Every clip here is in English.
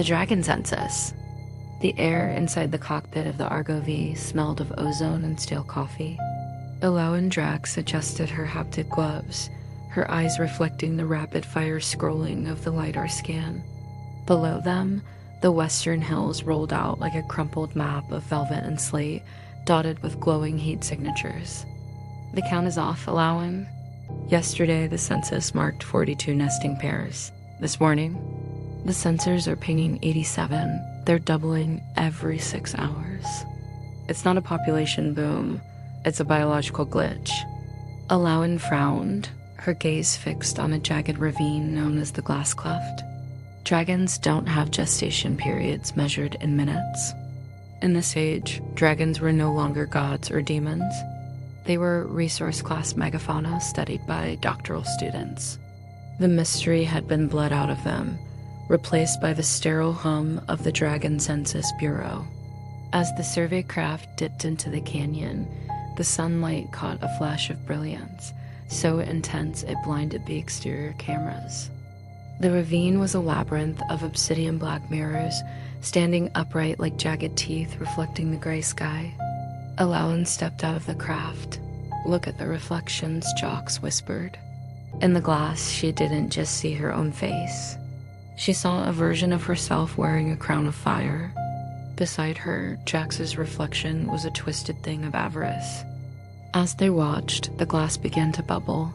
The Dragon Census. The air inside the cockpit of the Argo V smelled of ozone and stale coffee. Elowen Drax adjusted her haptic gloves, her eyes reflecting the rapid-fire scrolling of the LiDAR scan. Below them, the western hills rolled out like a crumpled map of velvet and slate, dotted with glowing heat signatures. The count is off, Elowen. Yesterday, the census marked 42 nesting pairs. This morning, the sensors are pinging 87. They're doubling every 6 hours. It's not a population boom. It's a biological glitch. Elowen frowned, her gaze fixed on a jagged ravine known as the Glass Cleft. Dragons don't have gestation periods measured in minutes. In this age, dragons were no longer gods or demons. They were resource-class megafauna studied by doctoral students. The mystery had been bled out of them, replaced by the sterile hum of the Dragon Census Bureau. As the survey craft dipped into the canyon, the sunlight caught a flash of brilliance, so intense it blinded the exterior cameras. The ravine was a labyrinth of obsidian black mirrors, standing upright like jagged teeth reflecting the gray sky. Elowen stepped out of the craft. "Look at the reflections," Jox whispered. In the glass, she didn't just see her own face. She saw a version of herself wearing a crown of fire. Beside her, Jax's reflection was a twisted thing of avarice. As they watched, the glass began to bubble.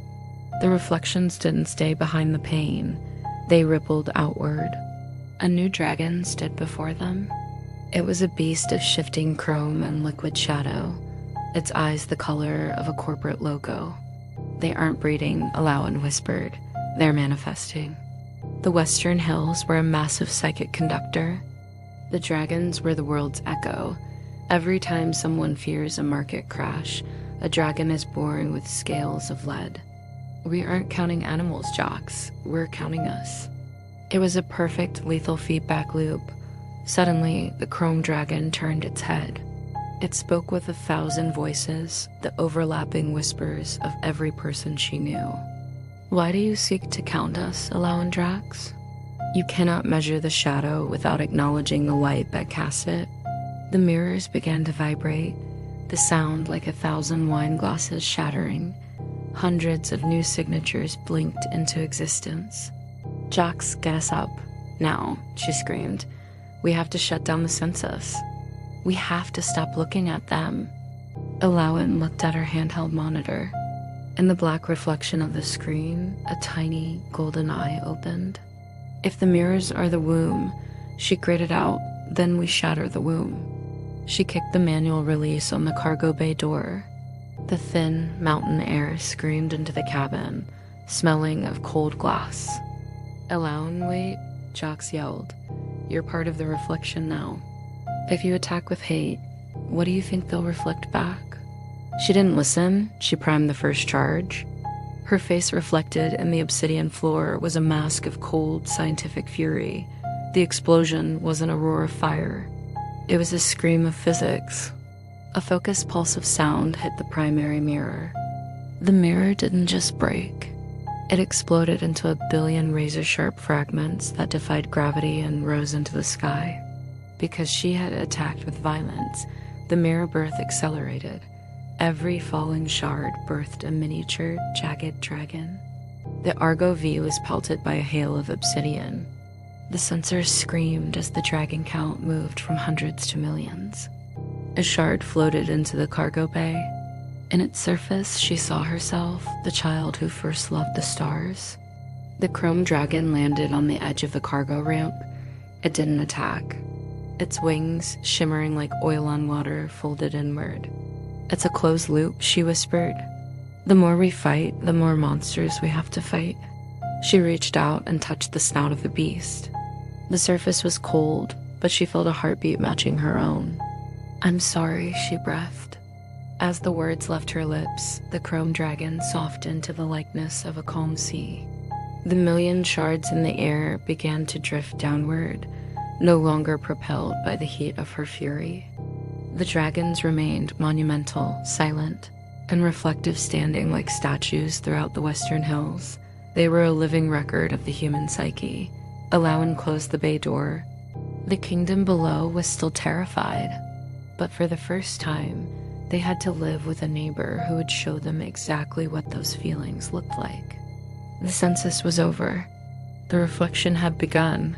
The reflections didn't stay behind the pane. They rippled outward. A new dragon stood before them. It was a beast of shifting chrome and liquid shadow, its eyes the color of a corporate logo. "They aren't breeding," Elowen whispered. "They're manifesting." The western hills were a massive psychic conductor. The dragons were the world's echo. Every time someone fears a market crash, a dragon is born with scales of lead. "We aren't counting animals, Jox. We're counting us." It was a perfect lethal feedback loop. Suddenly, the chrome dragon turned its head. It spoke with 1,000 voices, the overlapping whispers of every person she knew. "Why do you seek to count us, Elowen Drax? You cannot measure the shadow without acknowledging the light that casts it." The mirrors began to vibrate, the sound like 1,000 wine glasses shattering. Hundreds of new signatures blinked into existence. "Jox, get us up. Now," she screamed. "We have to shut down the census. We have to stop looking at them." Elowen looked at her handheld monitor. In the black reflection of the screen, a tiny golden eye opened. "If the mirrors are the womb," she gritted out, "then we shatter the womb." She kicked the manual release on the cargo bay door. The thin mountain air screamed into the cabin, smelling of cold glass. "Elowen, wait," Jox yelled. "You're part of the reflection now. If you attack with hate, what do you think they'll reflect back?" She didn't listen. She primed the first charge. Her face reflected in the obsidian floor was a mask of cold, scientific fury. The explosion wasn't a roar of fire. It was a scream of physics. A focused pulse of sound hit the primary mirror. The mirror didn't just break. It exploded into 1 billion razor-sharp fragments that defied gravity and rose into the sky. Because she had attacked with violence, the mirror birth accelerated. Every falling shard birthed a miniature, jagged dragon. The Argo V was pelted by a hail of obsidian. The sensors screamed as the dragon count moved from hundreds to millions. A shard floated into the cargo bay. In its surface, she saw herself, the child who first loved the stars. The chrome dragon landed on the edge of the cargo ramp. It didn't attack. Its wings, shimmering like oil on water, folded inward. "It's a closed loop," she whispered. "The more we fight, the more monsters we have to fight." She reached out and touched the snout of the beast. The surface was cold, but she felt a heartbeat matching her own. "I'm sorry," she breathed. As the words left her lips, the chrome dragon softened to the likeness of a calm sea. The million shards in the air began to drift downward, no longer propelled by the heat of her fury. The dragons remained monumental, silent, and reflective, standing like statues throughout the western hills. They were a living record of the human psyche. Elowen closed the bay door. The kingdom below was still terrified, but for the first time, they had to live with a neighbor who would show them exactly what those feelings looked like. The census was over. The reflection had begun,